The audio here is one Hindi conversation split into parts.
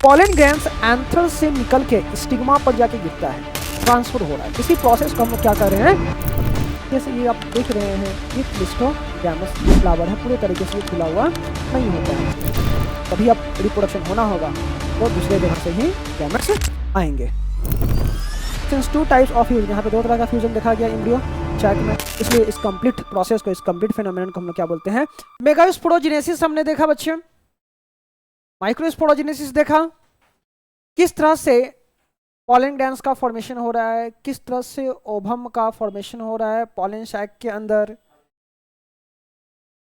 पॉलन ग्रैंस एंथर से निकल के स्टिग्मा पर जाके गिरता है, ट्रांसफर हो रहा है। इसी प्रोसेस को हम लोग क्या कर रहे हैं, जैसे ये आप देख रहे हैं ये क्लिस्टोगैमस फ्लावर है, पूरे तरीके से ये खुला हुआ नहीं होता है। तभी अब रिप्रोडक्शन होना होगा तो दूसरे जगह से ही गैमेट्स आएंगे। Since two types of fusion, यहाँ पे दो तरह का फ्यूजन देखा गया एम्ब्रियो चैक में, इसलिए इस कंप्लीट प्रोसेस को, इस कंप्लीट फेनोमेनन को हम लोग क्या बोलते हैं, मेगास्पोरोजेनेसिस हमने देखा बच्चे, माइक्रोस्पोरोजेनेसिस देखा, किस तरह से पॉलन ग्रैंस का फॉर्मेशन हो रहा है, किस तरह से ओवम का फॉर्मेशन हो रहा है पॉलन सैक के अंदर,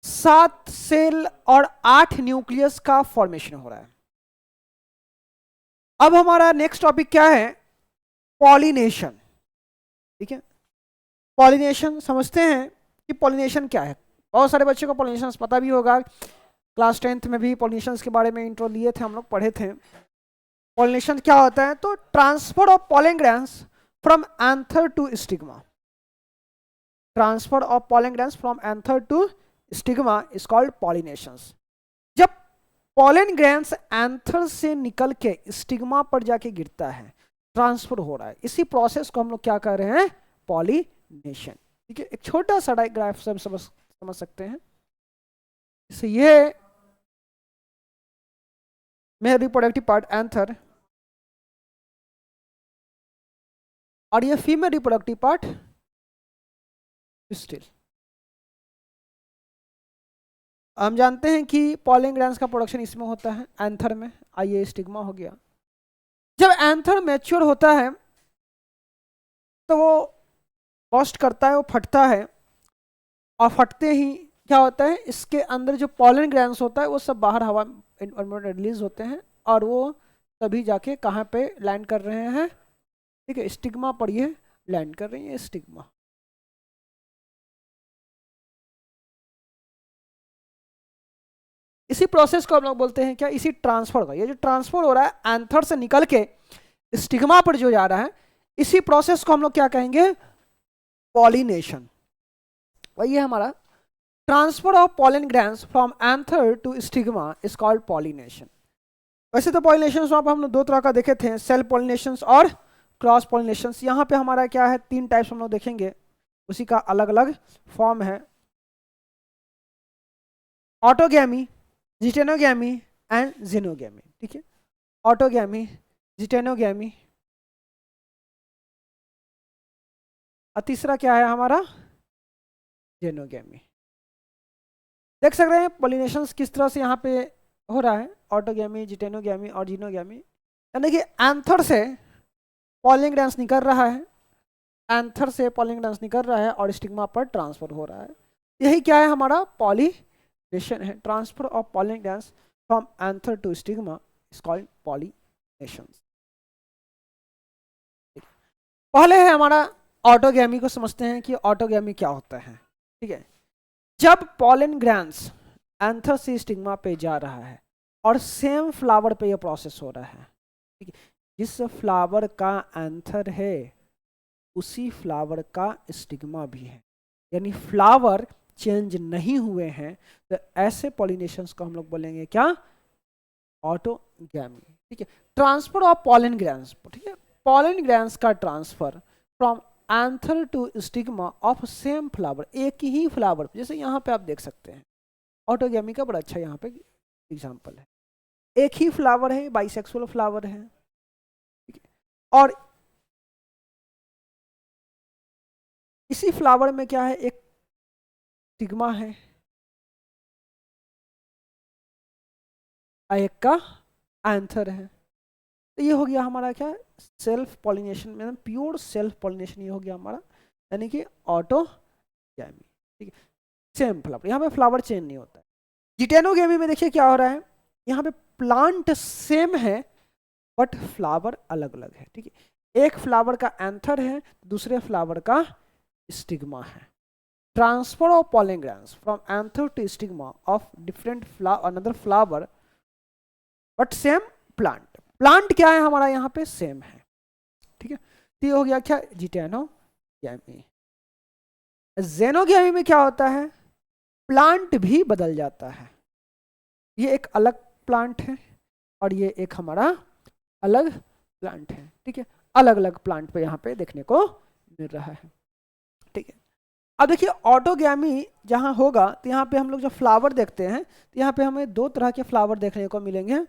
7 सेल और 8 न्यूक्लियस का फॉर्मेशन हो रहा है। अब हमारा नेक्स्ट टॉपिक क्या है, पॉलिनेशन। ठीक है, पॉलिनेशन समझते हैं कि पॉलिनेशन क्या है। बहुत सारे बच्चों को पॉलिनेशन पता भी होगा, क्लास 10th में भी पॉलिनेशन के बारे में इंट्रो लिए थे हम लोग, पढ़े थे। पॉलिनेशन क्या होता है, तो transfer of pollen grains from anther to stigma, transfer of pollen grains from anther to stigma is called pollination. जब पॉलन ग्रैंस एंथर से निकल के स्टिग्मा पर जाके गिरता है, ट्रांसफर हो रहा है, इसी प्रोसेस को हम लोग क्या कर रहे हैं, पॉलिनेशन। ठीक है, एक छोटा सा डायग्राफ से हम समझ सकते हैं। जैसे ये मेल रिप्रोडक्टिव पार्ट एंथर और ये फीमेल रिप्रोडक्टिव पार्ट स्टिल। हम जानते हैं कि पॉलन ग्रैंस का प्रोडक्शन इसमें होता है एंथर में, आइए स्टिग्मा हो गया। जब एंथर मैच्योर होता है तो वो बस्ट करता है, वो फटता है, और फटते ही क्या होता है, इसके अंदर जो पॉलन ग्रैंस होता है वो सब बाहर हवा में रिलीज होते हैं, और वो तभी जाके कहाँ पे लैंड कर रहे हैं, ठीक है, स्टिग्मा पर ये लैंड कर रही है, स्टिग्मा। इसी प्रोसेस को हम लोग बोलते हैं क्या, इसी ट्रांसफर का, ये जो ट्रांसफर हो रहा है एंथर से निकल के स्टिग्मा पर जो जा रहा है, इसी प्रोसेस को हम लोग क्या कहेंगे, पॉलिनेशन। वही है हमारा transfer of pollen grains from anther to stigma is called pollination. वैसे तो पॉलिनेशन आप हम लोग दो तरह का देखे थे, सेल्फ पॉलिनेशन और क्रॉस पॉलिनेशन। यहाँ पे हमारा क्या है, 3 टाइप्स हम लोग देखेंगे, उसी का अलग अलग फॉर्म है, ऑटोगैमी, जिटेनोगैमी एंड जेनोगैमी। ठीक है, ऑटोगैमी, जिटेनोगैमी, और तीसरा क्या है हमारा, जेनोगैमी। देख सकते हैं पॉलिनेशन किस तरह से यहाँ पे हो रहा है, ऑटोगैमी, जिटेनोगैमी और जीनोगैमी। यानी कि एंथर से पॉलन ग्रैंस निकल रहा है, एंथर से पॉलन ग्रैंस निकल रहा है और स्टिग्मा पर ट्रांसफर हो रहा है। यही क्या है हमारा पॉलिनेशन है, transfer of pollen grains from anther to stigma is called pollination. पहले है हमारा ऑटोगैमी को समझते हैं कि ऑटोगैमी क्या होता है। ठीक है, जब पॉलन ग्रैंस एंथर से स्टिग्मा पे जा रहा है और सेम फ्लावर पे ये प्रोसेस हो रहा है, ठीक है, जिस फ्लावर का एंथर है उसी फ्लावर का स्टिग्मा भी है, यानी फ्लावर चेंज नहीं हुए हैं, तो ऐसे पॉलिनेशंस को हम लोग बोलेंगे क्या, ऑटोगैमी। ठीक है, ट्रांसफर ऑफ पॉलन ग्रैंस, ठीक है, पॉलन ग्रैंस का transfer from anther to stigma of same flower, एक ही फ्लावर, जैसे यहाँ पे आप देख सकते हैं ऑटोगैमी का बड़ा अच्छा यहाँ पे एग्जांपल है, एक ही फ्लावर है, बाइसेक्सुअल फ्लावर है, ठीक है, और इसी फ्लावर में क्या है, एक स्टिग्मा है, एक का एंथर है। तो ये हो गया हमारा क्या, सेल्फ पॉलिनेशन में, प्योर सेल्फ पॉलिनेशन ये हो गया हमारा, यानी कि ऑटोगैमी। ठीक है, सेम फ्लावर, यहाँ पे फ्लावर चेंज नहीं होता है। जिटेनोगैमी में देखिए क्या हो रहा है, यहाँ पे प्लांट सेम है बट फ्लावर अलग अलग है। ठीक है, एक फ्लावर का एंथर है, दूसरे फ्लावर का स्टिग्मा है। Transfer of pollen grains from anther to stigma of different another flower but same plant. Plant क्या है हमारा यहाँ पे, सेम है। ठीक है, तो ये हो गया क्या, जिटेनोगैमी। जेनोगैमी में क्या होता है, प्लांट भी बदल जाता है, ये एक अलग प्लांट है, और ये एक हमारा अलग प्लांट है, ठीक है, अलग अलग प्लांट पे यहाँ पे देखने को मिल रहा है, ठीक है। अब देखिए ऑटोगैमी जहाँ होगा तो यहाँ पे हम लोग जो फ्लावर देखते हैं तो यहाँ पे हमें दो तरह के फ्लावर देखने को मिलेंगे।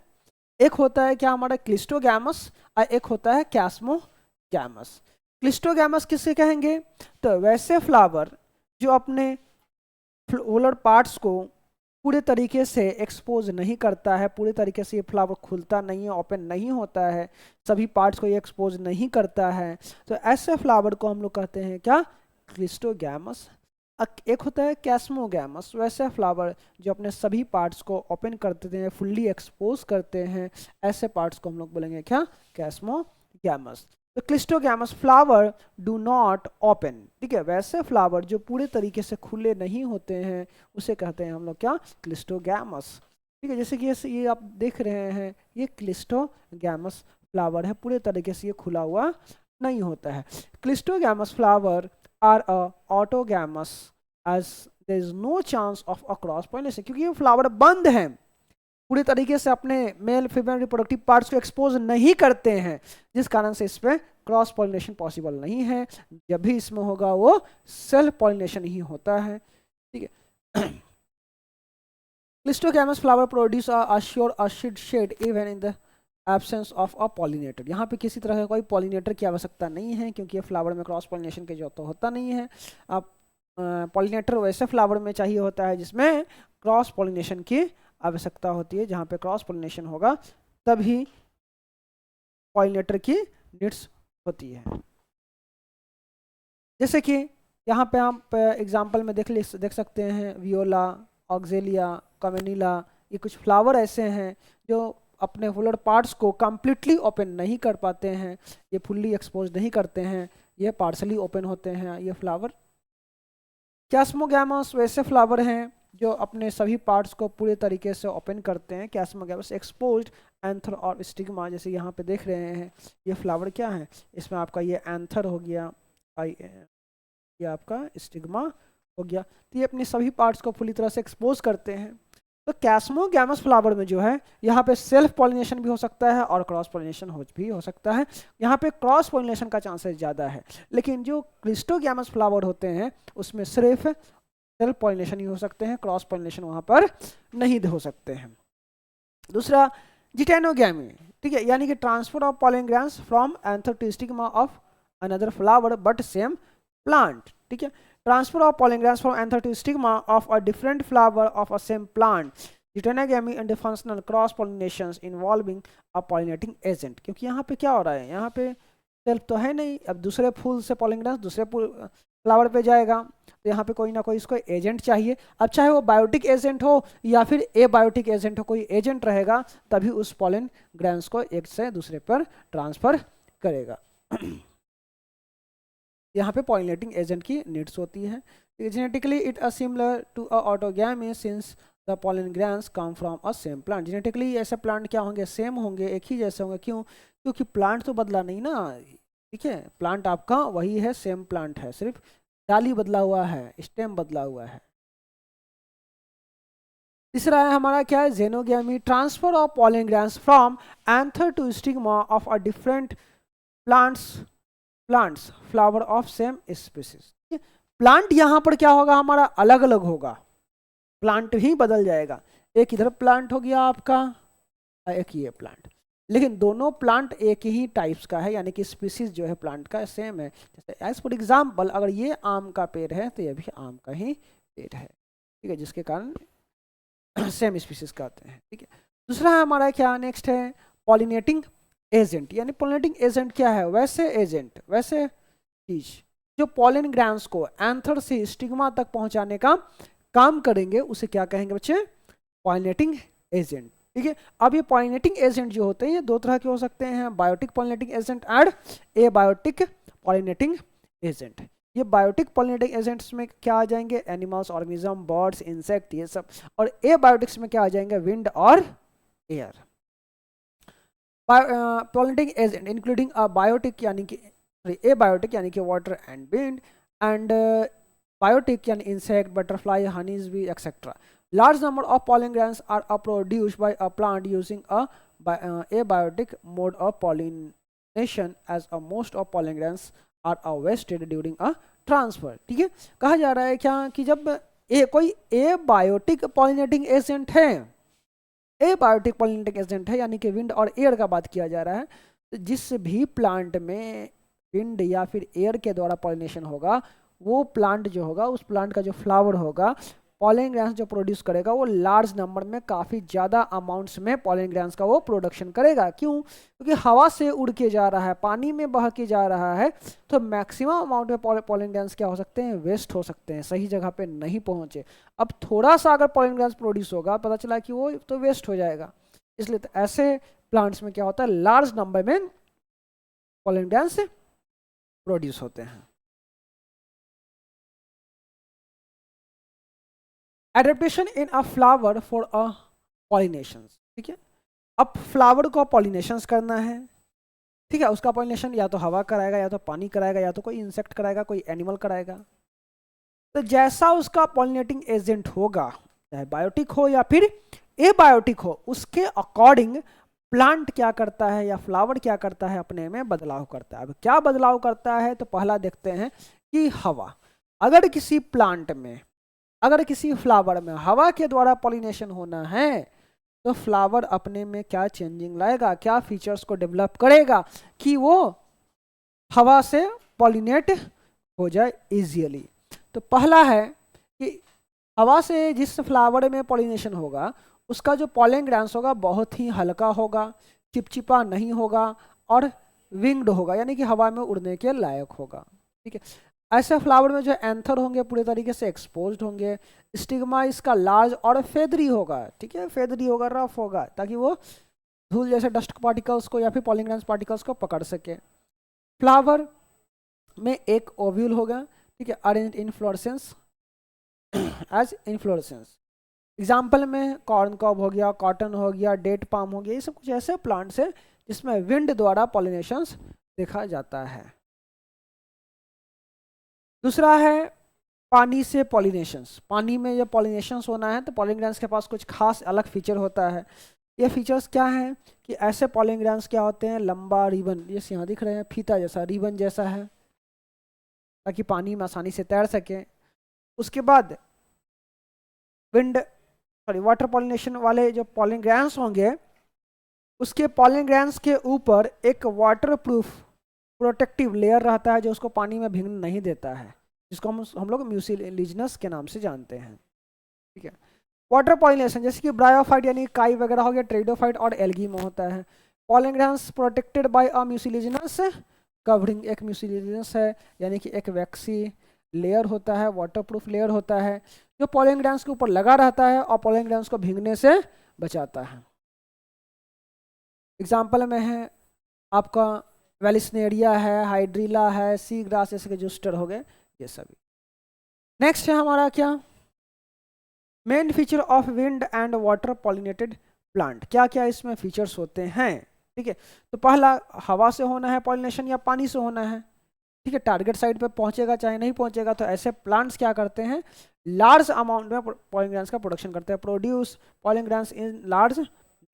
एक होता है क्या हमारा क्लिस्टोगैमस और एक होता है कैस्मोगैमस। क्लिस्टोगैमस किससे कहेंगे, तो वैसे फ्लावर जो अपने फ्लोरल पार्ट्स को पूरे तरीके से एक्सपोज नहीं करता है, पूरे तरीके से ये फ्लावर खुलता नहीं है, ओपन नहीं होता है, सभी पार्ट्स को ये एक्सपोज नहीं करता है, तो ऐसे फ्लावर को हम लोग कहते हैं क्या, क्लिस्टोगैमस। एक होता है कैस्मोगैमस, वैसे फ्लावर जो अपने सभी पार्ट्स को ओपन करते हैं, फुल्ली एक्सपोज करते हैं, ऐसे पार्ट्स को हम लोग बोलेंगे क्या, कैस्मोगैमस। तो cleistogamous flower do not open, ठीक है, वैसे फ्लावर जो पूरे तरीके से खुले नहीं होते हैं उसे कहते हैं हम लोग क्या, क्लिस्टोगैमस, ठीक है। जैसे कि ये आप देख रहे हैं, ये क्लिस्टोगैमस फ्लावर है, पूरे तरीके से ये खुला हुआ नहीं होता है। Cleistogamous flower are a autogamous as there is no chance of a cross pollination, क्योंकि ये फ्लावर बंद हैं, पूरी तरीके से अपने मेल फीमेल रिप्रोडक्टिव पार्ट्स को एक्सपोज नहीं करते हैं, जिस कारण से इस पे क्रॉस पॉलिनेशन पॉसिबल नहीं है। जब भी इसमें होगा वो सेल्फ पॉलिनेशन ही होता है, ठीक है। Cleistogamous flower produce assured seed set even in the absence of a pollinator. यहाँ पे किसी तरह का कोई पॉलिनेटर की आवश्यकता नहीं है, क्योंकि ये फ्लावर में क्रॉस पॉलिनेशन के जो तो होता नहीं है। अब पॉलिनेटर वैसे फ्लावर में चाहिए होता है जिसमें क्रॉस पॉलिनेशन की आवश्यकता होती है, जहाँ पे क्रॉस पॉलिनेशन होगा तभी पॉलिनेटर की नीड्स होती है। जैसे कि यहाँ पे आप एग्जांपल में देख सकते हैं, वियोला, ऑक्जेलिया, कमेनिला, ये कुछ फ्लावर ऐसे हैं जो अपने फ्लोरल पार्ट्स को कंप्लीटली ओपन नहीं कर पाते हैं, ये फुल्ली एक्सपोज नहीं करते हैं, ये पार्शली ओपन होते हैं ये फ्लावर। कैस्मोगैमस वैसे फ्लावर हैं जो अपने सभी पार्ट्स को पूरे तरीके से ओपन करते हैं। कैस्मोगैमस एक्सपोज्ड एंथर और स्टिग्मा, जैसे यहाँ पे देख रहे हैं ये फ्लावर क्या है, इसमें आपका ये एंथर हो गया, ये आपका स्टिग्मा हो गया, तो ये अपने सभी पार्ट्स को पूरी तरह से एक्सपोज करते हैं। तो कैस्मोगैमस फ्लावर में जो है यहाँ पे सेल्फ पॉलिनेशन भी हो सकता है और क्रॉस पॉलिनेशन भी हो सकता है। यहाँ पे क्रॉस पॉलिनेशन का चांसेस ज़्यादा है, लेकिन जो क्लिस्टोगैमस फ्लावर होते हैं उसमें सिर्फ सेल्फ पॉलिनेशन ही हो सकते हैं, क्रॉस पॉलिनेशन वहाँ पर नहीं हो सकते हैं। दूसरा जिटेनोगैमी, ठीक है, यानी कि transfer of pollen grains from anther to stigma of another flower but same plant, ठीक है। Transfer of pollen grains from anther to stigma of a different flower of a same plant. Heterogamy and functional cross pollinations involving a pollinating agent. क्योंकि यहाँ पे क्या हो रहा है, यहाँ पे सेल्फ तो है नहीं, अब दूसरे फूल से pollen grains दूसरे फ्लावर पे जाएगा, तो यहाँ पे कोई ना कोई इसको एजेंट चाहिए। अब चाहे वो बायोटिक एजेंट हो या फिर एबायोटिक एजेंट हो, कोई एजेंट रहेगा तभी उस pollen grains को एक से दूसरे पर ट्रांसफर करेगा। यहाँ पे पॉलिनेटिंग एजेंट की नीड्स होती है। Genetically it a similar to a autogamy since the pollen grains come from a same plant. Genetically ऐसे प्लांट क्या होंगे, सेम होंगे, एक ही जैसे होंगे। क्यों, क्योंकि प्लांट तो बदला नहीं ना, ठीक है, प्लांट आपका वही है, सेम प्लांट है, सिर्फ डाली बदला हुआ है, स्टेम बदला हुआ है। तीसरा है हमारा क्या है, xenogamy, transfer of pollen grains from anther to stigma of a different plants flower of same species. Plant यहाँ पर क्या होगा, हमारा अलग अलग होगा, प्लांट ही बदल जाएगा। एक इधर प्लांट हो गया आपका, एक ये प्लांट, लेकिन दोनों प्लांट एक ही टाइप्स का है, यानी कि स्पीसीज जो है प्लांट का सेम है। जैसे एज फॉर एग्जाम्पल अगर ये आम का पेड़ है तो ये भी आम का ही पेड़ है, ठीक है, जिसके कारण सेम स्पीसीज कहते हैं, ठीक है। दूसरा है हमारा क्या, नेक्स्ट है पॉलिनेटिंग एजेंट। यानी पॉलिनेटिंग एजेंट क्या है, वैसे एजेंट, वैसे चीज जो पॉलन ग्रैन्स को एंथर से स्टिग्मा तक पहुंचाने का काम करेंगे, उसे क्या कहेंगे बच्चे, पॉलिनेटिंग एजेंट, ठीक है। अब ये पॉलिनेटिंग एजेंट जो होते हैं ये दो तरह के हो सकते हैं, biotic pollinating agent and abiotic pollinating agent. ये बायोटिक पॉलिनेटिंग एजेंट्स में क्या आ जाएंगे, एनिमल्स, ऑर्गेनिज्म, बर्ड्स, इंसेक्ट, ये सब। और एबायोटिक्स में क्या आ जाएंगे, विंड और air. Pollinating agent including a biotic यानी कि एबायोटिक यानी कि water and wind, and biotic यानी insect, butterfly, honeys bee etcetera. Large number of pollen grains are produced by a plant using a abiotic mode of pollination as a most of pollen grains are wasted during a transfer। ठीक है, कहा जा रहा है क्या कि जब कोई एबायोटिक पॉलिनेटिंग एजेंट है, एबायोटिक पॉलिनेटिंग एजेंट है यानी कि विंड और एयर का बात किया जा रहा है, तो जिस भी प्लांट में विंड या फिर एयर के द्वारा पॉलिनेशन होगा, वो प्लांट जो होगा, उस प्लांट का जो फ्लावर होगा, पॉलन ग्रैंस जो प्रोड्यूस करेगा वो लार्ज नंबर में, काफ़ी ज़्यादा अमाउंट्स में पॉलन ग्रैंस का वो प्रोडक्शन करेगा। क्यों? क्योंकि हवा से उड़ के जा रहा है, पानी में बह के जा रहा है, तो मैक्सिमम अमाउंट में पॉलन ग्रैंस क्या हो सकते हैं, वेस्ट हो सकते हैं, सही जगह पे नहीं पहुंचे। अब थोड़ा सा अगर पॉलन ग्रैंस प्रोड्यूस होगा, पता चला कि वो तो वेस्ट हो जाएगा, इसलिए तो ऐसे प्लांट्स में क्या होता है, लार्ज नंबर में पॉलन ग्रैंस प्रोड्यूस होते हैं। Adaptation in a flower for a pollination. ठीक है, अब फ्लावर को पॉलिनेशन करना है, ठीक है, उसका पॉलिनेशन या तो हवा कराएगा, या तो पानी कराएगा, या तो कोई इंसेक्ट कराएगा, कोई एनिमल कराएगा। तो जैसा उसका पॉलिनेटिंग एजेंट होगा, चाहे बायोटिक हो या फिर एबायोटिक हो, उसके अकॉर्डिंग प्लांट क्या करता है या फ्लावर क्या करता है, अपने में बदलाव करता है। अब क्या बदलाव करता है, तो पहला देखते हैं कि हवा। अगर किसी प्लांट में, अगर किसी फ्लावर में हवा के द्वारा पॉलिनेशन होना है, तो फ्लावर अपने में क्या चेंजिंग लाएगा, क्या फीचर्स को डेवलप करेगा कि वो हवा से पॉलिनेट हो जाए इजीली। तो पहला है कि हवा से जिस फ्लावर में पॉलिनेशन होगा, उसका जो पॉलन ग्रैंस होगा बहुत ही हल्का होगा, चिपचिपा नहीं होगा और विंग्ड होगा, यानी कि हवा में उड़ने के लायक होगा। ठीक है, ऐसे फ्लावर में जो एंथर होंगे पूरे तरीके से एक्सपोज्ड होंगे, स्टिग्मा इसका लार्ज और फेदरी होगा। ठीक है, फेदरी होगा, रफ होगा, ताकि वो धूल जैसे डस्ट पार्टिकल्स को या फिर पॉलन ग्रैंस पार्टिकल्स को पकड़ सके। फ्लावर में एक ओव्यूल होगा, ठीक है, arranged inflorescence as inflorescence. Example में कॉर्न कॉब हो गया, कॉटन हो गया, डेट पाम हो गया, ये सब कुछ ऐसे प्लांट्स है जिसमें विंड द्वारा पॉलिनेशंस देखा जाता है। दूसरा है पानी से पॉलिनेशंस। पानी में जब पॉलिनेशंस होना है तो पॉलन ग्रैंस के पास कुछ खास अलग फीचर होता है। ये फीचर्स क्या हैं कि ऐसे पॉलन ग्रैंस क्या होते हैं, लंबा रिबन, ये यहाँ दिख रहे हैं, फीता जैसा, रिबन जैसा है, ताकि पानी में आसानी से तैर सके। उसके बाद वाटर पॉलिनेशन वाले जो पॉलन ग्रैंस होंगे, उसके पॉलन ग्रैंस के ऊपर एक वाटर प्रूफ प्रोटेक्टिव लेयर रहता है जो उसको पानी में भीगने नहीं देता है, जिसको हम लोग म्यूसिलिजिनस के नाम से जानते हैं। ठीक है, वाटर पॉलिनेशन जैसे कि ब्रायोफाइट यानी काई वगैरह हो गया, ट्रेडोफाइट और एल्गी में होता है। Pollen grains protected by a mucilaginous covering, एक म्यूसिलिजिनस है यानी कि एक वैक्सी लेयर होता है, वाटरप्रूफ लेयर होता है, जो पॉलन ग्रैंस के ऊपर लगा रहता है और पॉलन ग्रैंस को भीगने से बचाता है। एग्जाम्पल में है आपका वेलिस्नेरिया है, हाइड्रिला है, सी ग्रास जैसे के जूस्टर हो गए, ये सभी। नेक्स्ट है हमारा क्या, main feature of wind and water pollinated plant. क्या क्या इसमें फीचर्स होते हैं? ठीक है, तो पहला हवा से होना है पॉलिनेशन या पानी से होना है। ठीक है, टारगेट साइड पे पहुंचेगा चाहे नहीं पहुंचेगा, तो ऐसे प्लांट्स क्या करते हैं, लार्ज अमाउंट में पॉलन ग्रैंस का प्रोडक्शन करते हैं, produce pollen grains in large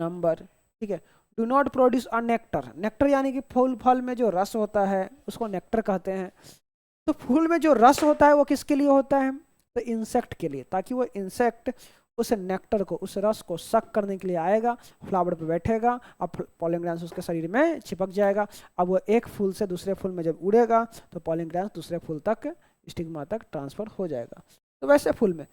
number. ठीक है, do not produce a nectar. Nectar यानी कि फूल फल में जो रस होता है उसको नेक्टर कहते हैं। तो फूल में जो रस होता है वो किसके लिए होता है, तो इंसेक्ट के लिए, ताकि वो इंसेक्ट उस नेक्टर को, उस रस को सक करने के लिए आएगा, फ्लावर पे बैठेगा, अब पॉलन ग्रैंस उसके शरीर में चिपक जाएगा। अब वो एक फूल से दूसरे फूल में जब उड़ेगा तो पॉलन ग्रैंस दूसरे फूल तक, स्टिग्मा तक ट्रांसफर हो जाएगा। तो वैसे फूल में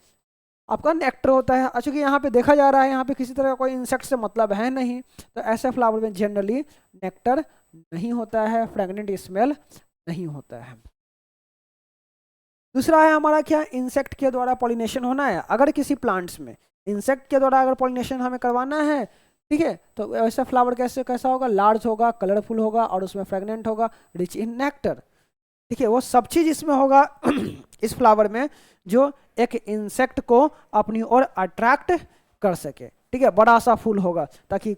आपका नेक्टर होता है। अच्छा कि यहाँ पे देखा जा रहा है, यहाँ पे किसी तरह का कोई इंसेक्ट से मतलब है नहीं, तो ऐसे फ्लावर में जनरली नेक्टर नहीं होता है, फ्रेगनेंट स्मेल नहीं होता है। दूसरा है हमारा क्या, इंसेक्ट के द्वारा पॉलिनेशन होना है। अगर किसी प्लांट्स में इंसेक्ट के द्वारा अगर पॉलिनेशन हमें करवाना है, ठीक है, तो ऐसा फ्लावर कैसा होगा, लार्ज होगा, कलरफुल होगा और उसमें फ्रेगनेंट होगा, रिच इन नेक्टर। ठीक है, वो सब चीज इसमें होगा इस फ्लावर में जो एक इंसेक्ट को अपनी ओर अट्रैक्ट कर सके। ठीक है, बड़ा सा फूल होगा ताकि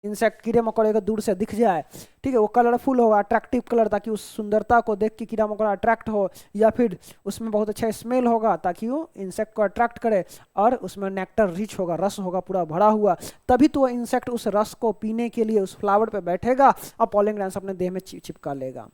इंसेक्ट कीड़े मकोड़े को दूर से दिख जाए, ठीक है, वो कलरफुल होगा, अट्रैक्टिव कलर, ताकि उस सुंदरता को देख के कीड़ा मकोड़ा अट्रैक्ट हो, या फिर उसमें बहुत अच्छा स्मेल होगा ताकि वो इंसेक्ट को अट्रैक्ट करे, और उसमें नेक्टर रिच होगा, रस होगा पूरा भरा हुआ, तभी तो वो इंसेक्ट उस रस को पीने के लिए उस फ्लावर पे बैठेगा और पॉलन ग्रैंस अपने देह में चिपका लेगा।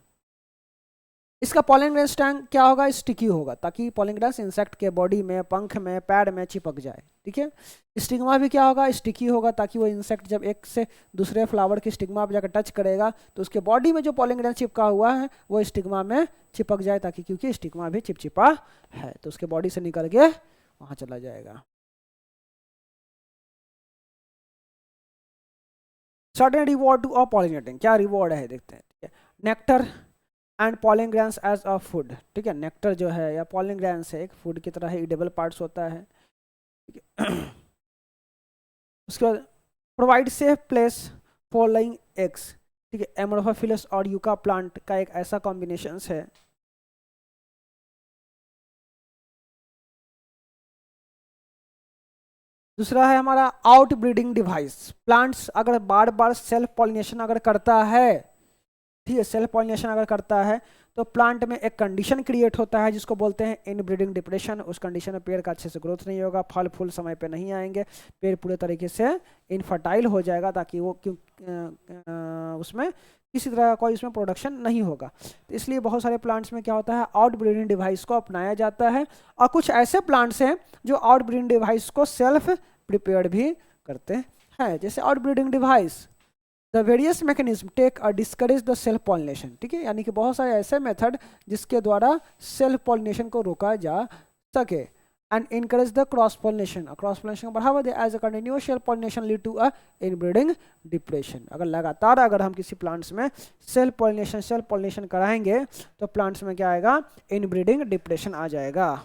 इसका पॉलन ग्रैंस टैंक क्या होगा, स्टिकी होगा, ताकि पॉलन ग्रैंस इंसेक्ट के बॉडी में, पंख में, पैड में चिपक जाए, ठीक है। स्टिग्मा भी क्या होगा, स्टिकी होगा, ताकि वो इंसेक्ट जब एक से दूसरे फ्लावर के स्टिग्मा पर जाकर टच करेगा तो उसके बॉडी में जो पॉलन ग्रैंस चिपका हुआ है वो स्टिग्मा में चिपक जाए, ताकि क्योंकि स्टिग्मा भी चिपचिपा है तो उसके बॉडी से निकल के वहां चला जाएगा। Certain reward to a pollinating, क्या रिवॉर्ड है देखते हैं, ठीक है। Nectar and pollen grains as a food, ठीक है, नेक्टर जो है या पॉलन ग्रैंस है एक फूड की तरह है, इडेबल पार्ट्स होता है, ठीक है। उसके बाद provide safe place for lying eggs, ठीक है, एमोरोफिलस और यूका प्लांट का एक ऐसा कॉम्बिनेशन है। दूसरा है हमारा आउट ब्रीडिंग डिवाइस, प्लांट्स अगर बार बार सेल्फ पॉलिनेशन अगर करता है, ठीक है, सेल्फ पॉलिनेशन अगर करता है तो प्लांट में एक कंडीशन क्रिएट होता है जिसको बोलते हैं इनब्रीडिंग डिप्रेशन। उस कंडीशन में पेड़ का अच्छे से ग्रोथ नहीं होगा, फल फूल समय पे नहीं आएंगे, पेड़ पूरे तरीके से इनफर्टाइल हो जाएगा, ताकि वो क्यों उसमें किसी तरह का कोई उसमें प्रोडक्शन नहीं होगा। तो इसलिए बहुत सारे प्लांट्स में क्या होता है, आउट ब्रीडिंग डिवाइस को अपनाया जाता है, और कुछ ऐसे प्लांट्स हैं जो आउट ब्रीडिंग डिवाइस को सेल्फ प्रिपेयर्ड भी करते हैं। जैसे out breeding device, the various mechanism take और डिस्करेज द सेल्फ पॉलिनेशन, ठीक है, यानी कि बहुत सारे ऐसे मेथड जिसके द्वारा सेल्फ पॉलिनेशन को रोका जा सके, and encourage the cross pollination, cross pollination को बढ़ावा दे, as a continuous self pollination lead to a inbreeding depression. अगर लगातार अगर हम किसी प्लांट्स में सेल्फ पॉलिनेशन कराएंगे तो प्लांट्स में क्या आएगा, इनब्रीडिंग डिप्रेशन आ जाएगा।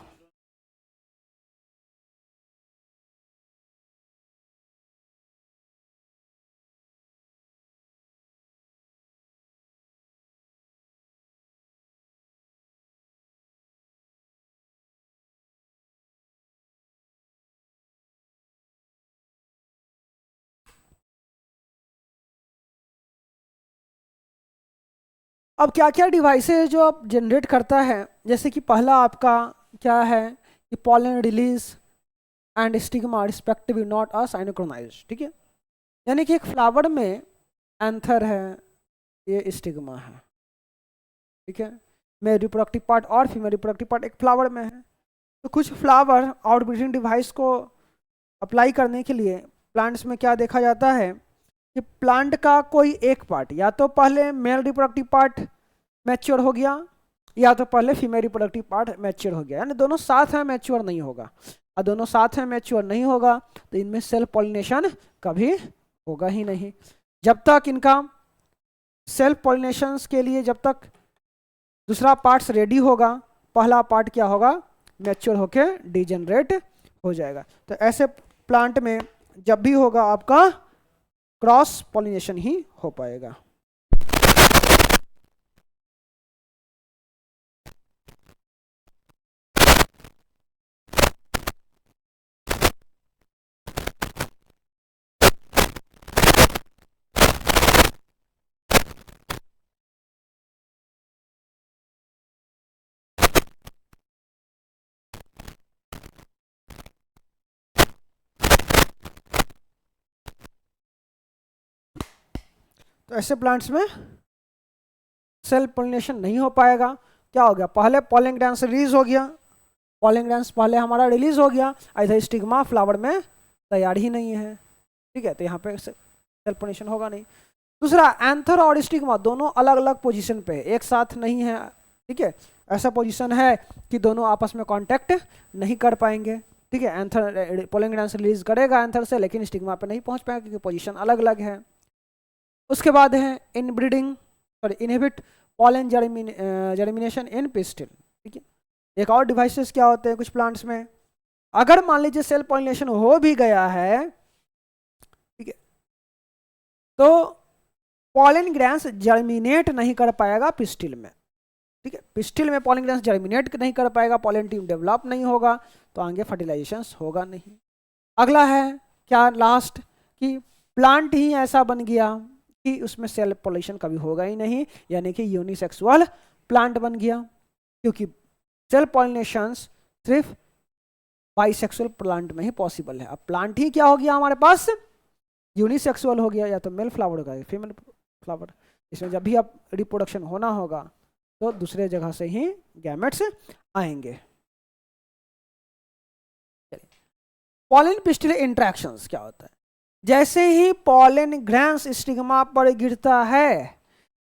अब क्या क्या डिवाइसेज जो आप जनरेट करता है, जैसे कि पहला आपका क्या है कि pollen release and stigma respectively not a synchronise, ठीक है, यानी कि एक फ्लावर में एंथर है, ये स्टिग्मा है, ठीक है, मेल रिप्रोडक्टिव पार्ट और फीमेल रिप्रोडक्टिव पार्ट एक फ्लावर में है। तो कुछ फ्लावर आउटब्रीडिंग डिवाइस को अप्लाई करने के लिए प्लांट्स में क्या देखा जाता है कि प्लांट का कोई एक पार्ट या तो पहले मेल रिप्रोडक्टिव पार्ट मैच्योर हो गया, या तो पहले फीमेल रिप्रोडक्टिव पार्ट मैच्योर हो गया, यानी दोनों साथ में मैच्योर नहीं होगा, और दोनों साथ में मैच्योर नहीं होगा तो इनमें सेल्फ पॉलिनेशन कभी होगा ही नहीं। जब तक इनका सेल्फ पॉलिनेशन के लिए जब तक दूसरा पार्ट्स रेडी होगा, पहला पार्ट क्या होगा, मैच्योर होके डिजेनरेट हो जाएगा। तो ऐसे प्लांट में जब भी होगा आपका क्रॉस पॉलिनेशन ही हो पाएगा। तो ऐसे प्लांट्स में सेल्फ पॉलिनेशन नहीं हो पाएगा। क्या हो गया, पहले पॉलन ग्रैंस रिलीज हो गया, पॉलन ग्रैंस पहले हमारा रिलीज हो गया, ऐसा स्टिग्मा फ्लावर में तैयार ही नहीं है, ठीक है, तो यहाँ पे सेल्फ पॉलिनेशन होगा नहीं। दूसरा, एंथर और स्टिग्मा दोनों अलग अलग पोजीशन पे एक साथ नहीं है, ठीक है, ऐसा पोजीशन है कि दोनों आपस में कांटेक्ट नहीं कर पाएंगे, ठीक है, एंथर पॉलन ग्रैंस रिलीज करेगा एंथर से, लेकिन स्टिग्मा पे नहीं पहुंच पाएगा क्योंकि पोजीशन अलग अलग है। उसके बाद है इनहिबिट पॉलन जर्मिनेशन इन पिस्टिल, ठीक है। एक और डिवाइसेस क्या होते हैं कुछ प्लांट्स में, अगर मान लीजिए सेल पॉलिनेशन हो भी गया है, ठीक है, तो पॉलन ग्रैंस जर्मिनेट नहीं कर पाएगा पिस्टिल में, ठीक है, पिस्टिल में पॉलन ग्रैंस जर्मिनेट नहीं कर पाएगा, पॉलन ट्यूब डेवलप नहीं होगा, तो आगे फर्टिलाइजेशन होगा नहीं। अगला है क्या, लास्ट, कि प्लांट ही ऐसा बन गया कि उसमें सेल्फ पॉलिनेशन कभी होगा ही नहीं, यानी कि यूनिसेक्सुअल प्लांट बन गया, क्योंकि सेल्फ पॉलिनेशन सिर्फ बाइसेक्सुअल प्लांट में ही पॉसिबल है। अब प्लांट ही क्या हो गया हमारे पास, यूनिसेक्सुअल हो गया, या तो मेल फ्लावर होगा या फीमेल फ्लावर। इसमें जब भी अब रिप्रोडक्शन होना होगा तो दूसरे जगह से ही गैमेट्स आएंगे। पॉलन पिस्टिल इंटरेक्शंस क्या होता है, जैसे ही पॉलन ग्रैंस स्टिग्मा पर गिरता है,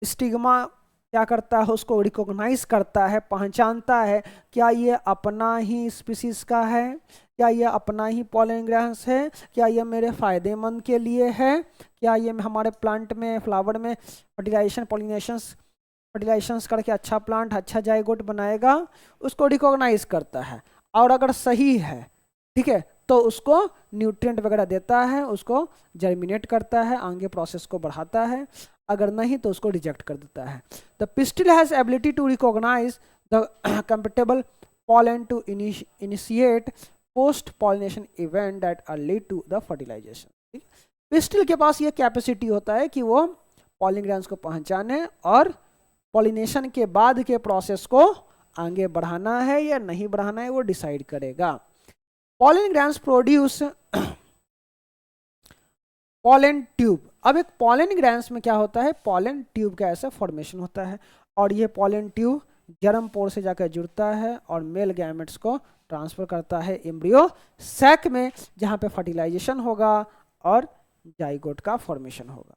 स्टिग्मा क्या करता है, उसको रिकॉग्नाइज करता है, पहचानता है, क्या ये अपना ही स्पीसीज का है, क्या ये अपना ही पॉलन ग्रैंस है, क्या ये मेरे फायदेमंद के लिए है, क्या ये हमारे प्लांट में फ्लावर में फर्टिलाइजेशंस करके अच्छा प्लांट अच्छा जाइगोट बनाएगा, उसको रिकॉग्नाइज करता है। और अगर सही है, ठीक है, तो उसको न्यूट्रिएंट वगैरह देता है, उसको जर्मिनेट करता है, आगे प्रोसेस को बढ़ाता है, अगर नहीं तो उसको रिजेक्ट कर देता है। The pistil has ability to recognise the compatible pollen to initiate post pollination event that are lead to the fertilization। Pistil के पास ये कैपेसिटी होता है कि वो पॉलिन ग्रैंस को पहचाने और पॉलिनेशन के बाद के प्रोसेस को आगे बढ़ाना है या नहीं बढ़ाना है वो डिसाइड करेगा। Pollen grains produce pollen tube. अब एक पॉलन ग्रैंस में क्या होता है, पॉलन ट्यूब का ऐसा फॉर्मेशन होता है, और ये पॉलन ट्यूब जर्म पोर से जाकर जुड़ता है और मेल गैमेट्स को ट्रांसफर करता है एम्ब्रियो सैक में, जहां पे फर्टिलाइजेशन होगा और जाइगोट का फॉर्मेशन होगा।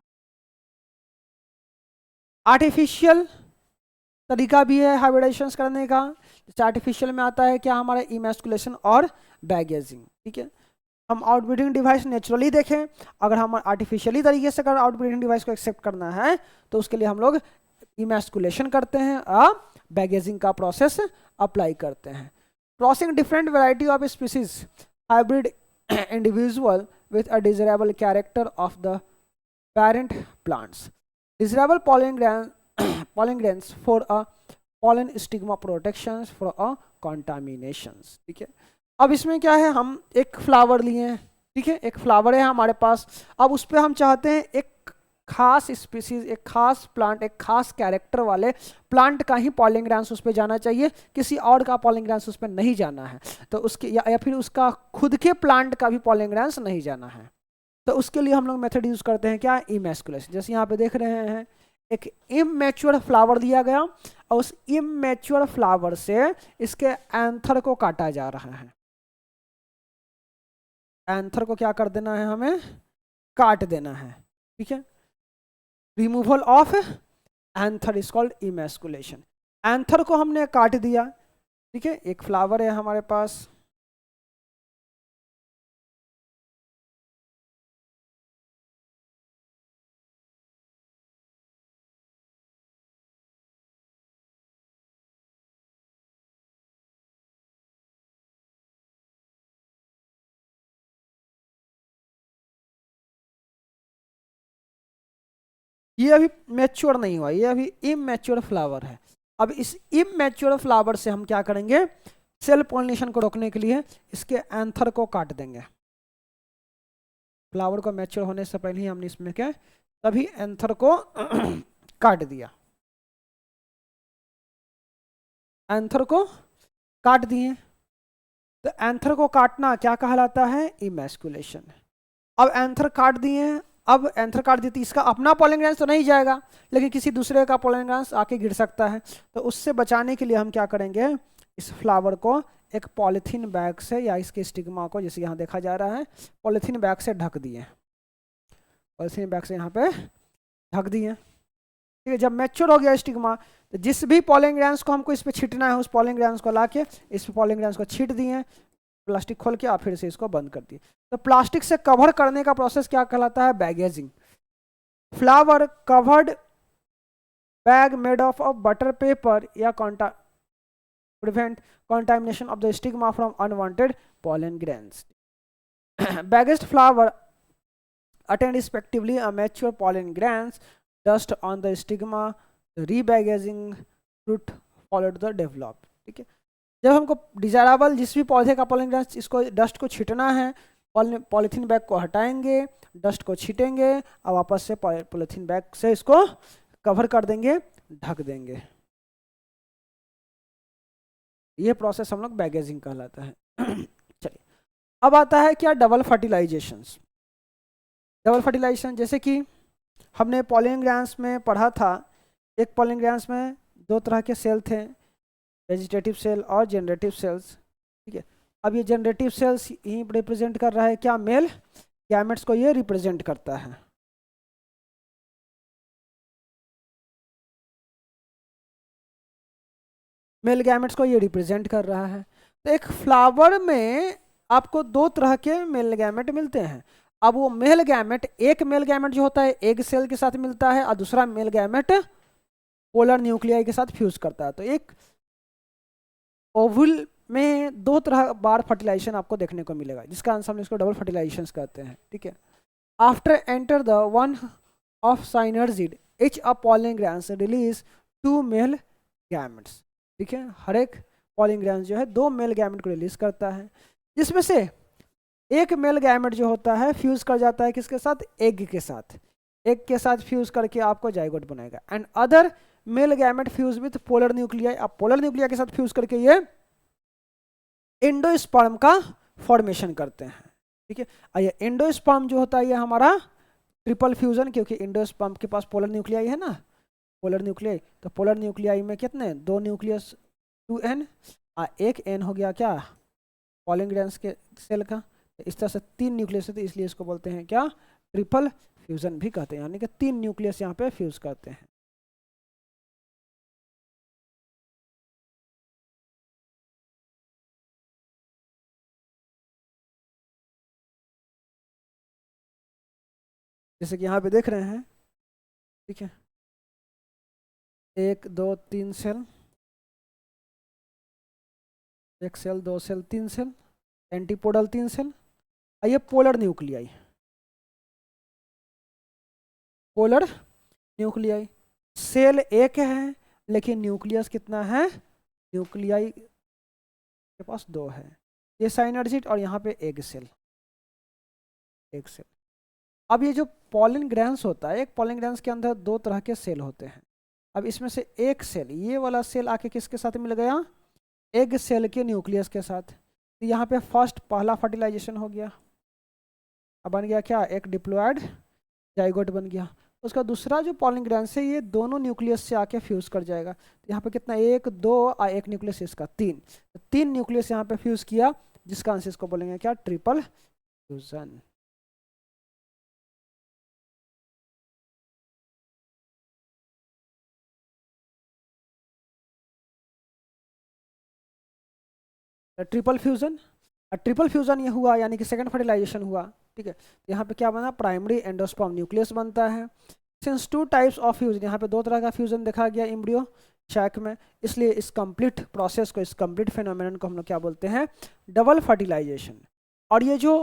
आर्टिफिशियल तरीका भी है हाइब्रिडाइजेशन करने का। आर्टिफिशियल में आता है क्या, हमारा इमैस्कुलेशन और बैगेजिंग। ठीक है, हम आउटब्रीडिंग डिवाइस नेचुरली देखें, अगर हम आर्टिफिशियली तरीके से अगर आउटब्रीडिंग डिवाइस को एक्सेप्ट करना है तो उसके लिए हम लोग इमैस्कुलेशन करते हैं और बैगेजिंग का प्रोसेस अप्लाई करते हैं। Crossing different variety of species hybrid individual with a desirable character of the parent plants, desirable pollen grains for a pollen stigma protections for a contaminations। ठीक है, अब इसमें क्या है, हम एक फ्लावर लिए हैं, ठीक है, एक फ्लावर है हमारे पास, अब उस पर हम चाहते हैं एक खास स्पीसीज, एक खास प्लांट, एक खास कैरेक्टर वाले प्लांट का ही पॉलिन ग्रैंस उस पर जाना चाहिए, किसी और का पॉलिन ग्रैंस उस पर नहीं जाना है, तो उसके या फिर उसका खुद के प्लांट का भी पॉलिन ग्रैंस नहीं जाना है, तो उसके लिए हम लोग मेथड यूज करते हैं क्या, इमैस्कुलेशन। जैसे यहाँ पे देख रहे हैं एक इमैच्योर फ्लावर दिया गया और उस इमैच्योर फ्लावर से इसके एंथर को काटा जा रहा है, एंथर को क्या कर देना है, हमें काट देना है। ठीक है, removal of anther is called emasculation. Anther को हमने काट दिया, ठीक है, एक फ्लावर है हमारे पास, ये अभी मैच्योर नहीं हुआ, ये अभी इमैच्योर फ्लावर है। अब इस इमैच्योर फ्लावर से हम क्या करेंगे, सेल्फ पॉलिनेशन को रोकने के लिए इसके एंथर को काट देंगे। फ्लावर को मैच्योर होने से पहले ही हमने इसमें क्या तभी एंथर को काट दिया, एंथर को काट दिए, तो एंथर को काटना क्या कहलाता है, इमैस्कुलेशन। अब एंथर काट दिए, अब एंथर काट दी तो इसका अपना पॉलिन ग्रैंस तो नहीं जाएगा, लेकिन किसी दूसरे का पॉलिन ग्रैंस आके गिर सकता है, तो उससे बचाने के लिए हम क्या करेंगे, इस फ्लावर को एक पॉलीथीन बैग से या इसके स्टिग्मा को, जैसे यहाँ देखा जा रहा है, पॉलीथीन बैग से ढक दिए, पॉलीथीन बैग से यहाँ पे ढक दिए। ठीक है, जब मैच्योर हो गया स्टिग्मा, तो जिस भी पॉलिन ग्रैंस को हमको इस पर छींटना है, उस पॉलिन ग्रैंस को ला के इस पॉलिन ग्रैंस को छींट दिए, प्लास्टिक खोल के और फिर से इसको बंद कर दिए। तो प्लास्टिक से कवर करने का प्रोसेस क्या कहलाता है, bagging. Flower covered bag made of butter paper या prevent contamination of the stigma from unwanted pollen grains। Bagged flower attend respectively a mature pollen grains dust on the stigma, the rebagging fruit followed the develop। ठीक है, जब हमको डिजायरेबल जिस भी पौधे का पॉलिन ग्रैंस इसको डस्ट को छींटना है, पॉलीथीन बैग को हटाएंगे, डस्ट को छीटेंगे और वापस से पॉलीथीन बैग से इसको कवर कर देंगे, ढक देंगे। ये प्रोसेस हम लोग बैगेजिंग कहलाता है। चलिए, अब आता है क्या, डबल फर्टिलाइजेशन। डबल फर्टिलाइजेशन जैसे कि हमने पॉलिंग ग्रैंड्स में पढ़ा था, एक पॉलिंग ग्रैंड्स में दो तरह के सेल थे, वेजिटेटिव सेल और जनरेटिव सेल्स। ठीक है, अब ये जनरेटिव सेल्स ही रिप्रेजेंट कर रहा है क्या, मेल गैमेट्स को ये रिप्रेजेंट करता है। मेल गैमेट्स को ये रिप्रेजेंट कर रहा है। तो एक फ्लावर में आपको दो तरह के मेल गैमेट मिलते हैं। अब वो मेल गैमेट, एक मेल गैमेट जो होता है एग सेल के साथ मिलता है और दूसरा मेल गैमेट पोलर न्यूक्लियाई के साथ फ्यूज करता है। तो एक ओवुल में दो तरह बार फर्टिलाइजेशन आपको देखने को मिलेगा, जिसका आंसर हम इसको डबल फर्टिलाइजेशन कहते हैं। ठीक है, after enter the one of synergid each of pollen glands release 2 male gametes. ठीक है, हर एक पॉलिन ग्रैंड जो है 2 मेल गैमेट को रिलीज करता है, जिसमें से एक मेल गैमेट जो होता है फ्यूज कर जाता है किसके साथ, एग के साथ। एग के साथ फ्यूज करके आपको जाइगोट बनाएगा। And other male gamete fuse with polar nuclei, अब पोलर न्यूक्लियाई के साथ फ्यूज करके ये एंडोस्पर्म का फॉर्मेशन करते हैं। ठीक है, ये एंडोस्पर्म जो होता है ये हमारा ट्रिपल फ्यूजन, क्योंकि एंडोस्पर्म के पास पोलर न्यूक्लियाई है ना, पोलर न्यूक्लियाई, तो पोलर न्यूक्लियाई में कितने, 2 न्यूक्लियस 2n, एक n हो गया क्या पॉलिन ग्रैंड्स के सेल का। तो इस तरह से 3 न्यूक्लियस है, तो इसलिए इसको बोलते हैं क्या, ट्रिपल फ्यूजन भी कहते हैं, यानी कि 3 न्यूक्लियस यहाँ पे फ्यूज करते हैं। जैसे कि यहाँ पे देख रहे हैं। ठीक है, 1 2 3 cell, 1 cell 2 cell 3 cell, antipodal 3 cell, और ये polar nuclei, polar nuclei. Cell एक है लेकिन न्यूक्लियस कितना है, न्यूक्लियाई के पास 2 है। ये साइनर्जिड और यहाँ पे एग सेल, एक सेल। अब ये जो पॉलिन ग्रैंस होता है, एक पॉलिन ग्रैंस के अंदर 2 तरह के सेल होते हैं। अब इसमें से एक सेल, ये वाला सेल आके किसके साथ मिल गया, एग सेल के न्यूक्लियस के साथ। तो यहाँ पे फर्स्ट पहला फर्टिलाइजेशन हो गया, अब बन गया क्या, एक डिप्लॉयड जाइगोट बन गया। उसका दूसरा जो पॉलिन ग्रैंस है ये दोनों न्यूक्लियस से आके फ्यूज कर जाएगा। तो यहाँ पे कितना, 1 2 और एक न्यूक्लियस इसका 3, तो 3 न्यूक्लियस यहाँ पे फ्यूज किया, जिसका आंसर इसको बोलेंगे क्या, triple fusion. Triple fusion, triple fusion ये हुआ यानी कि सेकंड फर्टिलाइजेशन हुआ। ठीक है, यहाँ पे क्या बना, प्राइमरी एंडोस्पर्म न्यूक्लियस बनता है। सिंस 2 टाइप्स ऑफ फ्यूजन, यहाँ पे 2 तरह का फ्यूजन देखा गया एम्ब्रियो शैक में, इसलिए इस कंप्लीट प्रोसेस को, इस कंप्लीट फेनोमेनन को हम लोग क्या बोलते हैं, डबल फर्टिलाइजेशन। और ये जो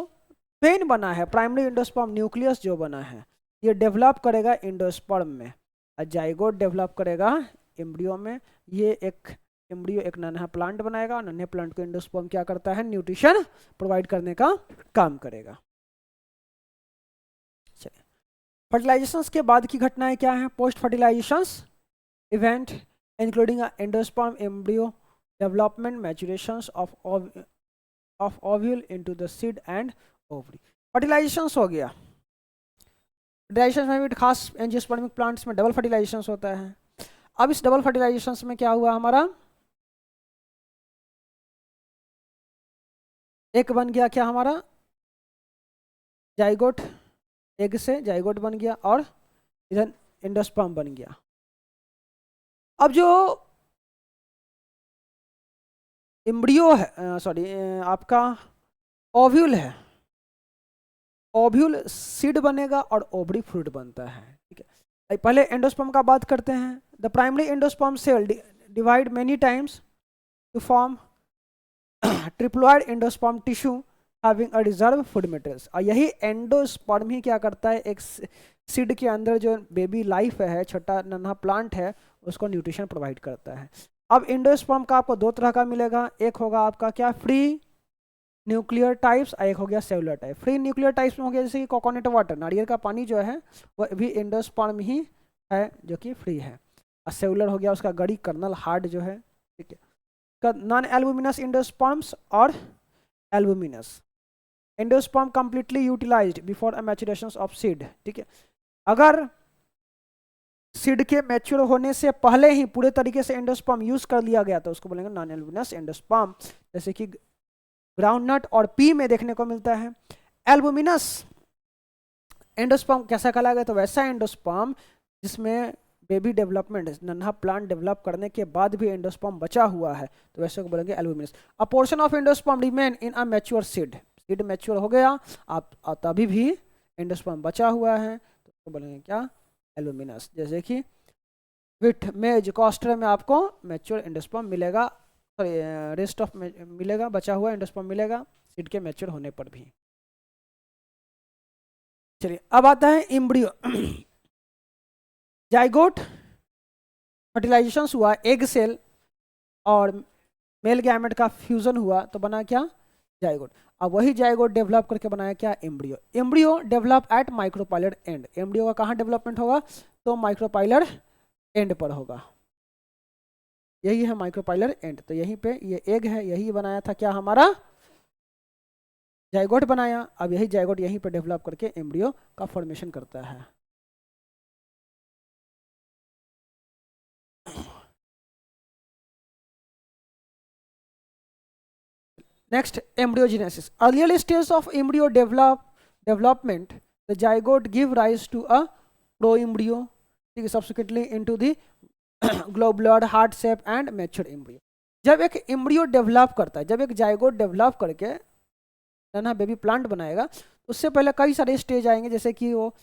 पेन बना है, प्राइमरी एंडोस्पर्म न्यूक्लियस जो बना है, ये डेवलप करेगा एंडोस्पर्म में, और जाइगोट डेवलप करेगा एम्ब्रियो में। ये एक एम्ब्रियो एक नन्हा प्लांट बनाएगा, और नन्हे प्लांट को एंडोस्पर्म क्या करता है, न्यूट्रिशन प्रोवाइड करने का काम करेगा। चलिए, फर्टिलाइजेशंस के बाद की घटनाएं क्या हैं, post fertilisations event including endosperm embryo development, maturations of ovule into the seed and ovary. Fertilisations हो गया, फर्टिलाइजेशन में भी खास एंजियोस्पर्मिक प्लांट्स में डबल फर्टिलाइजेशंस होता है। अब इस डबल फर्टिलाइजेशंस में क्या हुआ हमारा, एक बन गया क्या हमारा जाइगोट, एग से जाइगोट बन गया, और इधर एंडोस्पर्म बन गया। अब जो एम्ब्रियो है, सॉरी आपका ओव्यूल है, ओव्यूल सीड बनेगा और ओवरी फ्रूट बनता है। ठीक है, पहले एंडोस्पर्म का बात करते हैं। The primary endosperm cell divide many times to form triploid endosperm tissue having a reserve food materials. और यही एंडोस्पर्म ही क्या करता है, एक सीड के अंदर जो बेबी लाइफ है, छोटा नन्हा प्लांट है, उसको न्यूट्रिशन प्रोवाइड करता है। अब एंडोस्पर्म का आपको 2 तरह का मिलेगा, एक होगा आपका क्या, फ्री न्यूक्लियर टाइप्स, एक हो गया cellular type. Free nuclear types में हो गया जैसे कि कोकोनट वाटर, नारियल का पानी जो है वह भी एंडोस्पर्म ही है जो कि फ्री है। और सेलुलर हो गया उसका गड़ी कर्नल हार्ड जो है, ठीक है। नॉन एल्बुमिनस एंडोस्पर्म्स और albuminous endosperm completely utilised before maturation of seed, ठीक है। अगर सीड के मैच्योर होने से पहले ही पूरे तरीके से एंडोस्पर्म यूज कर लिया गया तो उसको बोलेंगे नॉन एल्बुमिनस एंडोस्पर्म, जैसे कि ग्राउंडनट और पी में देखने को मिलता है। एल्बुमिनस एंडोस्पर्म कैसा कहलाएगा, तो वैसा एंडोस्पर्म जिसमें बेबी डेवलपमेंट, नन्हा प्लांट डेवलप करने के बाद भी एंडोस्पर्म बचा हुआ है, तो वैसे को बोलेंगे albuminous. A portion of endosperm remain in a mature seed, seed mature हो गया आप तभी भी एंडोस्पर्म बचा हुआ है तो उसको बोलेंगे क्या, एल्बुमिनस। जैसे कि विथ मेज कॉस्टर में आपको मैच्योर एंडोस्पर्म मिलेगा, रेस्ट ऑफ मिलेगा, बचा हुआ एंडोस्पर्म मिलेगा सीड के मैच्योर होने पर भी। चलिए अब आता है एम्ब्रियो। जाइगोट फर्टिलाइजेशन हुआ, एग सेल और मेल गैमेट का फ्यूजन हुआ तो बना क्या, जाइगोट। अब वही जाइगोट डेवलप करके बनाया क्या, embryo. Embryo develop at micropylar and, embryo का कहाँ डेवलपमेंट होगा, तो माइक्रोपाइलर एंड पर होगा, यही है माइक्रोपाइलर एंड। तो यहीं पे ये एग है, यही बनाया था क्या हमारा, जाइगोट बनाया। अब यही जाइगोट यहीं पे डेवलप करके एम्ब्रियो का फॉर्मेशन करता है। Next embryogenesis, earlier stage of embryo development, the zygote give rise to a pro embryo, ठीक है, subsequently into the globular heart shape and mature embryo. जब एक एम्ब्रियो डेवलप करता है, जब एक जाइगोट डेवलप करके नन्हा बेबी प्लांट बनाएगा, उससे पहले कई सारे स्टेज आएंगे, जैसे कि वो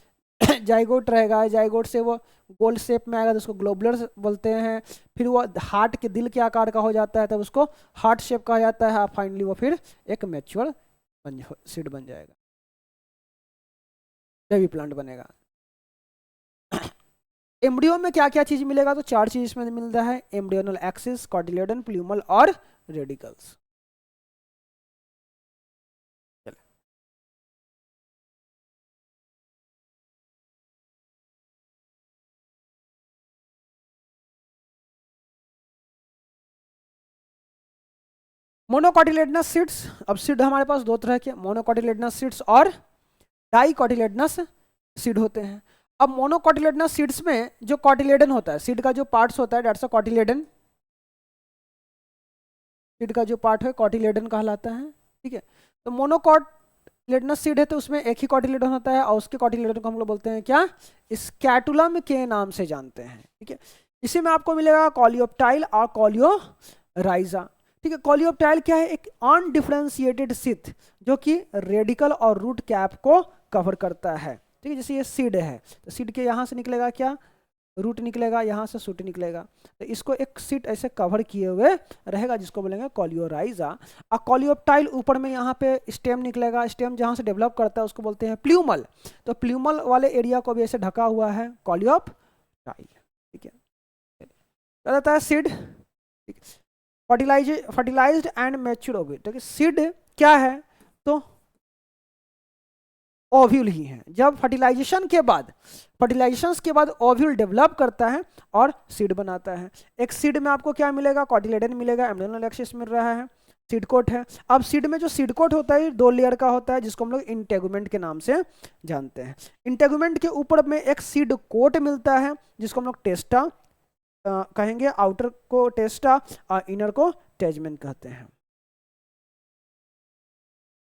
जाइगोट रहेगा, जाइगोट से वो गोल शेप में आएगा तो उसको ग्लोबुलर बोलते हैं, फिर वो हार्ट के दिल के आकार का हो जाता है तब उसको हार्ट शेप कहा जाता है, फाइनली वो फिर एक मैच्योर सीड बन जाएगा, बेबी प्लांट बनेगा। एम्ब्रियो में क्या क्या चीज मिलेगा, तो 4 चीज इसमें मिलता है, एम्ब्रियोनल एक्सिस, कॉटिलेडन, प्लूमल और रेडिकल्स। मोनोकॉटिलेडनस सीड्स, अब सीड हमारे पास 2 तरह के, मोनोकॉटिलेडनस सीड्स और डाइकॉटिलेडनस सीड होते हैं। अब मोनोकॉटिलेडनस सीड्स में जो कॉटिलेडन होता है, सीड का जो पार्ट्स होता है डेट्स अ कॉटिलेडन, सीड का जो पार्ट है कॉटिलेडन कहलाता है, ठीक है। तो मोनोकॉटिलेडनस सीड है तो उसमें एक ही कॉटिलेडन होता है और उसके कॉटिलेडन को हम लोग बोलते हैं क्या, स्कैटुलम के नाम से जानते हैं, ठीक है। इसी में आपको मिलेगा कॉलियोप्टाइल और कॉलियोराइजा, ठीक है। कॉलियोप्टाइल क्या है, एक अनडिफरेंशिएटेड सीड जो कि रेडिकल और रूट कैप को कवर करता है, ठीक है। जैसे ये सीड है तो सीड के यहाँ से निकलेगा क्या, रूट निकलेगा, यहाँ से शूट निकलेगा, तो इसको एक सीट ऐसे कवर किए हुए रहेगा जिसको बोलेंगे कॉलियोराइजा। और कॉलियोप्टाइल ऊपर में यहाँ पे स्टेम निकलेगा, स्टेम जहाँ से डेवलप करता है उसको बोलते हैं प्ल्यूमल, तो प्ल्यूमल वाले एरिया को भी ऐसे ढका हुआ है कॉलियोप्टाइल, ठीक है। क्या रहता है seed, fertilised and mature ovule, ठीक है। सीड क्या है, तो ओव्यूल ही है। जब फर्टिलाइजेशन के बाद ओव्यूल डेवलप करता है और सीड बनाता है। एक सीड में आपको क्या मिलेगा, कॉटिलेडन मिलेगा, एम्ब्रियोनल एक्सिस मिल रहा है, सीड कोट है। अब सीड में जो सीड कोट होता है 2 लेयर का होता है जिसको हम लोग इंटेगुमेंट के नाम से जानते हैं। इंटेगुमेंट के ऊपर में एक सीड कोट मिलता है जिसको हम लोग टेस्टा कहेंगे, आउटर को टेस्टा और इनर को टेजमेंट कहते हैं।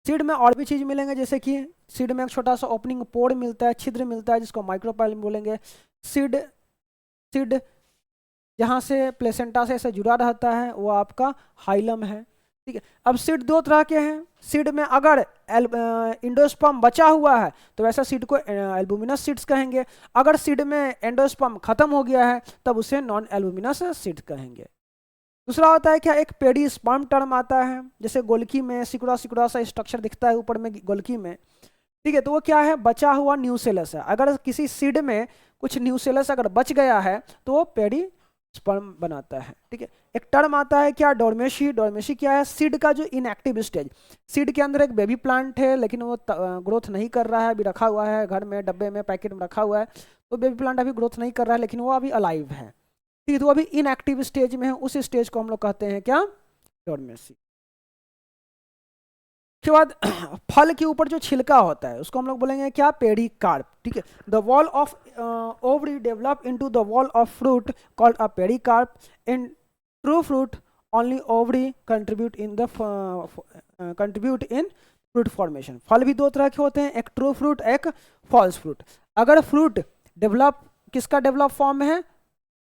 सीड में और भी चीज मिलेंगे, जैसे कि सीड में एक छोटा सा ओपनिंग पोर मिलता है, छिद्र मिलता है जिसको माइक्रोपाइल बोलेंगे। सीड जहाँ से प्लेसेंटा से ऐसे जुड़ा रहता है वो आपका हाइलम है, ठीक है। अब सीड 2 तरह के हैं, सीड में अगर एंडोस्पर्म बचा हुआ है तो वैसा सीड को एल्बुमिनस सीड्स कहेंगे, अगर सीड में एंडोस्पर्म खत्म हो गया है तब उसे नॉन एल्बुमिनस सीड कहेंगे। दूसरा होता है क्या, एक पेरिस्पर्म टर्म आता है, जैसे गोल्की में सिकुड़ा सा स्ट्रक्चर दिखता है ऊपर में गोल्की में, ठीक है। तो वो क्या है, बचा हुआ न्यूसेलस है। अगर किसी सीड में कुछ न्यूसेलस अगर बच गया है तो वो पेरिस्पर्म स्पर्म बनाता है। ठीक है, एक टर्म आता है क्या, डोरमेसी। डोरमेसी क्या है, सीड का जो इनएक्टिव स्टेज, सीड के अंदर एक बेबी प्लांट है लेकिन वो ग्रोथ नहीं कर रहा है, अभी रखा हुआ है घर में, डब्बे में, पैकेट में रखा हुआ है, तो बेबी प्लांट अभी ग्रोथ नहीं कर रहा है लेकिन वो अभी अलाइव है। ठीक है, तो वो अभी इनएक्टिव स्टेज में है, उस स्टेज को हम लोग कहते हैं क्या, डोरमेसी। उसके बाद फल के ऊपर जो छिलका होता है उसको हम लोग बोलेंगे क्या, पेरिकार्प। ठीक है, the wall of ovary develop into the wall of fruit called a pericarp. In true fruit only ovary contribute in fruit formation. फल भी दो तरह के होते हैं, एक ट्रू फ्रूट, एक फॉल्स फ्रूट। अगर फ्रूट डेवलप, किसका डेवलप फॉर्म है,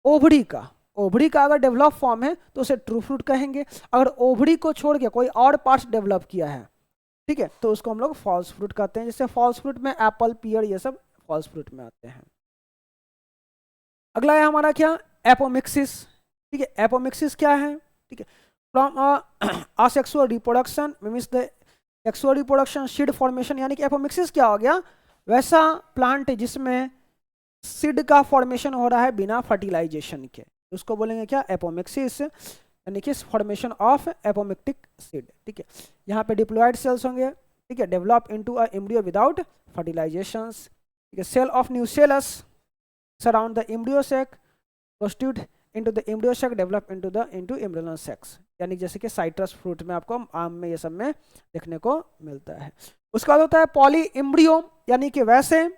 ओवरी का, ओवरी का अगर डेवलप फॉर्म है तो उसे ट्रू फ्रूट कहेंगे। अगर ओवरी को छोड़ के कोई और पार्ट्स डेवलप किया है, ठीक है, तो उसको हम लोग फॉल्स फ्रूट कहते हैं। जैसे फॉल्स फ्रूट में एप्पल, पियर, ये सब फॉल्स फ्रूट में आते हैं। अगला है हमारा क्या, एपोमिक्सिस। ठीक है, एपोमिक्सिस क्या है, ठीक है, from asexual reproduction means the sexual reproduction seed formation, यानी कि एपोमिक्सिस क्या हो गया, वैसा प्लांट जिसमें सीड का फॉर्मेशन हो रहा है बिना फर्टिलाइजेशन के, उसको बोलेंगे क्या, एपोमिक्सिस, यानी कि फॉर्मेशन ऑफ एपोमिक्टिक सीड। ठीक है, यहाँ पे डिप्लॉयड सेल्स होंगे। ठीक है, develop into a embryo without fertilisations. ठीक है, cell of nucellus surround the embryo sac, protrude into the embryo sac, develop into embryonal sacs, यानी जैसे कि साइट्रस फ्रूट में आपको, आम में, ये सब में देखने को मिलता है। उसके बाद होता है पॉली एम्ब्रियो, यानी कि वैसे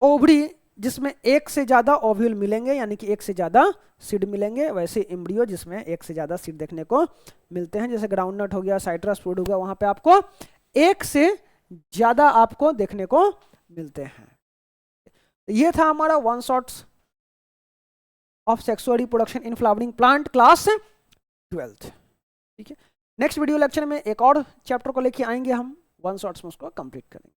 ओवरी जिसमें एक से ज्यादा ओव्यूल मिलेंगे, यानी कि एक से ज्यादा सीड मिलेंगे, वैसे एम्ब्रियो जिसमें एक से ज्यादा सीड देखने को मिलते हैं। जैसे ग्राउंडनट हो गया, साइट्रस फ्रूट हो गया, वहां पे आपको एक से ज्यादा आपको देखने को मिलते हैं। ये था हमारा 1 shots of sexual reproduction in flowering plant, class 12th। ठीक है, नेक्स्ट वीडियो लेक्चर में एक और चैप्टर को लेके आएंगे हम, 1 शॉट्स में उसको कंप्लीट करेंगे।